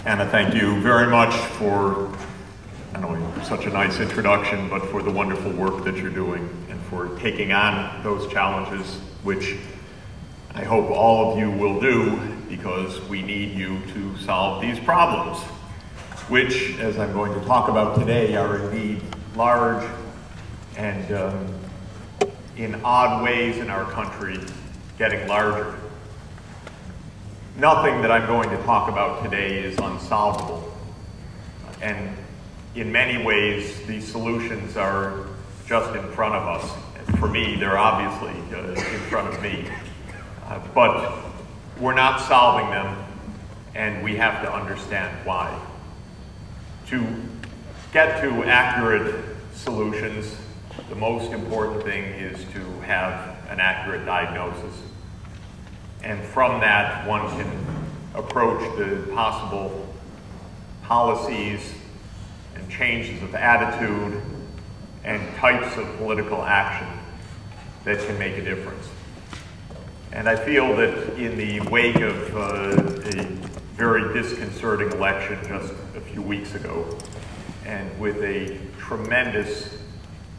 Anna, thank you very much for not only such a nice introduction, but for the wonderful work that you're doing and for taking on those challenges, which I hope all of you will do, because we need you to solve these problems, which, as I'm going to talk about today, are indeed large and in odd ways in our country getting larger. Nothing that I'm going to talk about today is unsolvable. And in many ways, these solutions are just in front of us. And for me, they're obviously in front of me. But we're not solving them, and we have to understand why. To get to accurate solutions, the most important thing is to have an accurate diagnosis. And from that, one can approach the possible policies and changes of attitude and types of political action that can make a difference. And I feel that in the wake of a very disconcerting election just a few weeks ago, and with a tremendous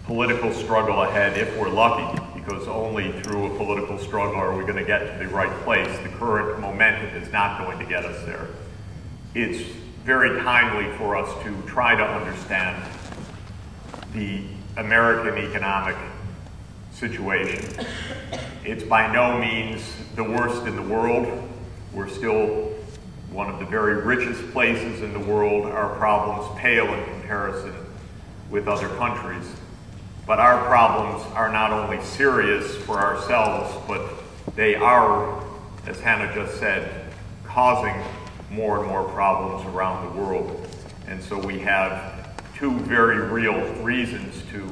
political struggle ahead, if we're lucky, because only through a political struggle are we going to get to the right place. The current momentum is not going to get us there. It's very timely for us to try to understand the American economic situation. It's by no means the worst in the world. We're still one of the very richest places in the world. Our problems pale in comparison with other countries. But our problems are not only serious for ourselves, but they are, as Hannah just said, causing more and more problems around the world. And so we have two very real reasons to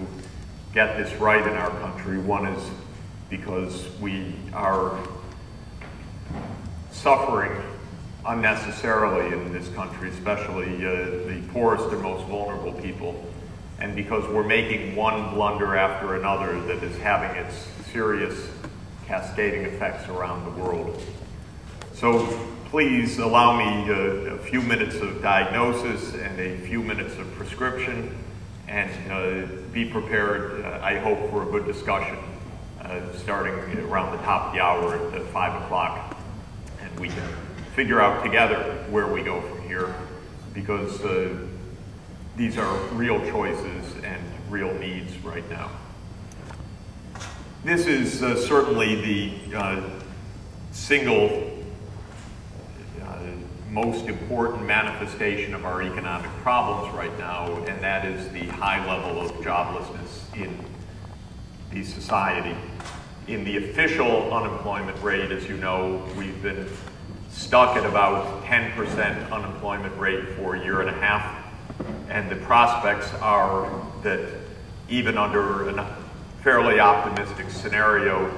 get this right in our country. One is because we are suffering unnecessarily in this country, especially the poorest and most vulnerable people, and because we're making one blunder after another that is having its serious cascading effects around the world. So please allow me a few minutes of diagnosis and a few minutes of prescription, and be prepared, I hope, for a good discussion starting around the top of the hour at 5 o'clock, and we can figure out together where we go from here, because these are real choices and real needs right now. This is certainly the single most important manifestation of our economic problems right now, and that is the high level of joblessness in the society. In the official unemployment rate, as you know, we've been stuck at about 10% unemployment rate for a year and a half. And the prospects are that even under a fairly optimistic scenario,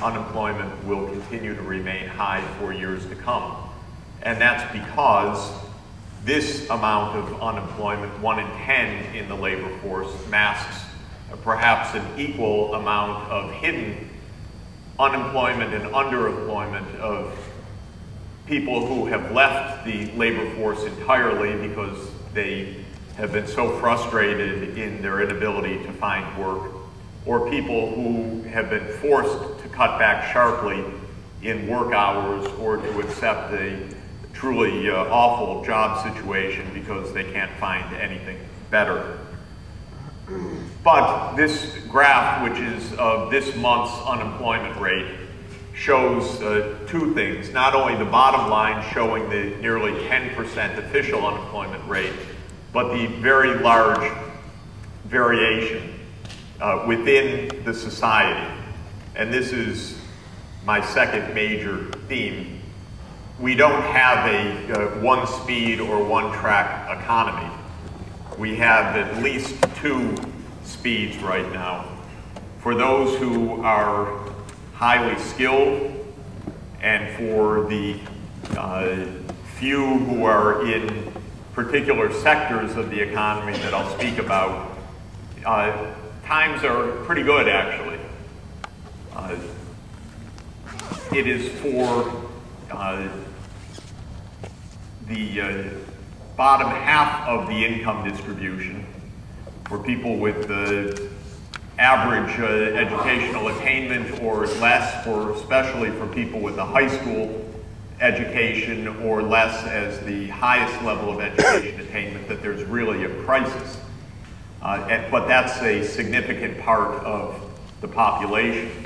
unemployment will continue to remain high for years to come. And that's because this amount of unemployment, 1 in 10 in the labor force, masks perhaps an equal amount of hidden unemployment and underemployment of people who have left the labor force entirely because they have been so frustrated in their inability to find work, or people who have been forced to cut back sharply in work hours or to accept a truly awful job situation because they can't find anything better. But this graph, which is of this month's unemployment rate, shows two things. Not only the bottom line showing the nearly 10% official unemployment rate, but the very large variation within the society. And this is my second major theme. We don't have a one-speed or one-track economy. We have at least two speeds right now. For those who are highly skilled, and for the few who are in particular sectors of the economy that I'll speak about, times are pretty good, actually. It is for the bottom half of the income distribution, for people with the average educational attainment or less, especially for people with a high school education or less as the highest level of education attainment, that there's really a crisis. But that's a significant part of the population.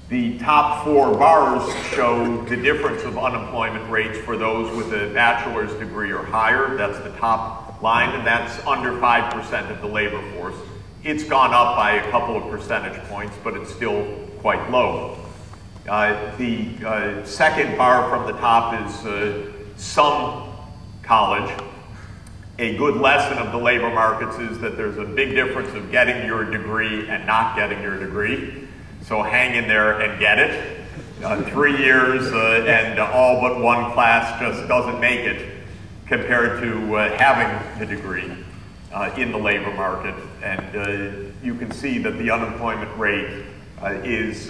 The top four bars show the difference of unemployment rates for those with a bachelor's degree or higher. That's the top line, and that's under 5% of the labor force. It's gone up by a couple of percentage points, but it's still quite low. The second bar from the top is some college. A good lesson of the labor markets is that there's a big difference of getting your degree and not getting your degree. So hang in there and get it. 3 years and all but one class just doesn't make it compared to having the degree in the labor market. And you can see that the unemployment rate is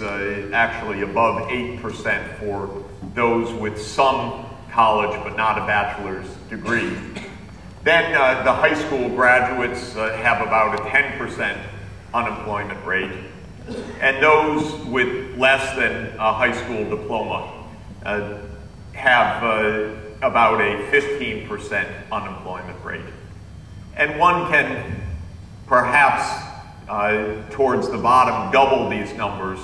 actually above 8% for those with some college but not a bachelor's degree. Then the high school graduates have about a 10% unemployment rate, and those with less than a high school diploma have about a 15% unemployment rate. And one can perhaps towards the bottom double these numbers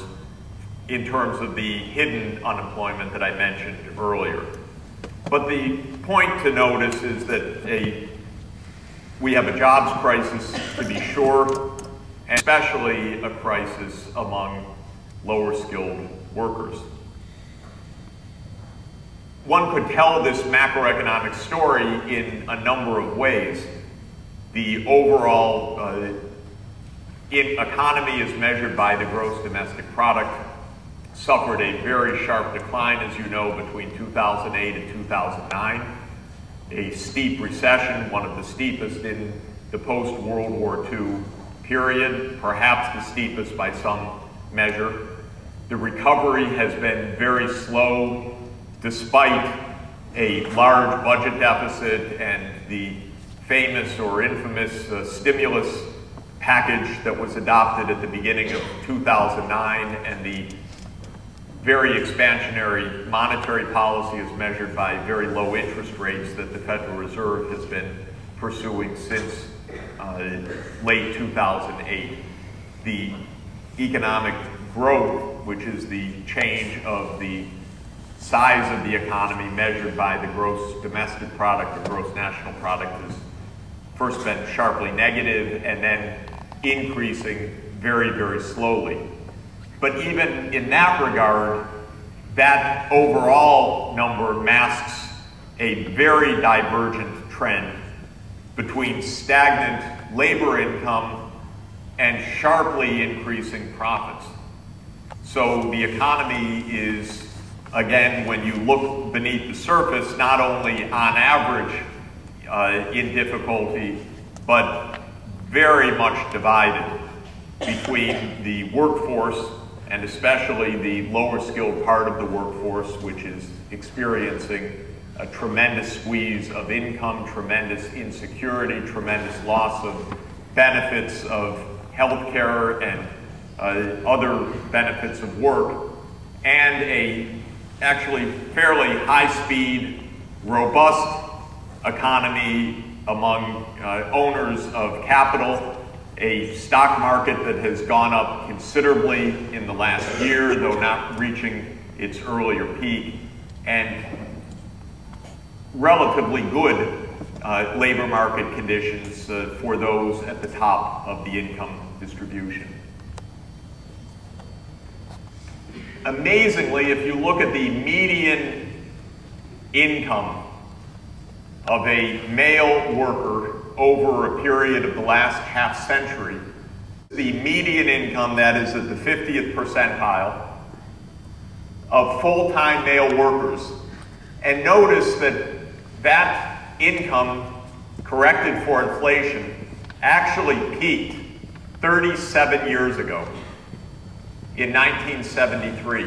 in terms of the hidden unemployment that I mentioned earlier. But the point to notice is that we have a jobs crisis, to be sure, and especially a crisis among lower skilled workers. One could tell this macroeconomic story in a number of ways. The overall economy as measured by the gross domestic product suffered a very sharp decline, as you know, between 2008 and 2009. A steep recession, one of the steepest in the post-World War II period, perhaps the steepest by some measure. The recovery has been very slow, despite a large budget deficit and the famous or infamous stimulus package that was adopted at the beginning of 2009 and the very expansionary monetary policy as measured by very low interest rates that the Federal Reserve has been pursuing since late 2008. The economic growth, which is the change of the size of the economy measured by the gross domestic product or gross national product, has first been sharply negative and then increasing very, very slowly. But even in that regard, that overall number masks a very divergent trend between stagnant labor income and sharply increasing profits. So the economy is, again, when you look beneath the surface, not only on average in difficulty, but very much divided between the workforce and especially the lower skilled part of the workforce, which is experiencing a tremendous squeeze of income, tremendous insecurity, tremendous loss of benefits of health care and other benefits of work, and a actually fairly high-speed, robust economy among owners of capital, a stock market that has gone up considerably in the last year, though not reaching its earlier peak, and relatively good labor market conditions for those at the top of the income distribution. Amazingly, if you look at the median income of a male worker over a period of the last half century, the median income that is at the 50th percentile of full-time male workers, and notice that that income, corrected for inflation, actually peaked 37 years ago in 1973.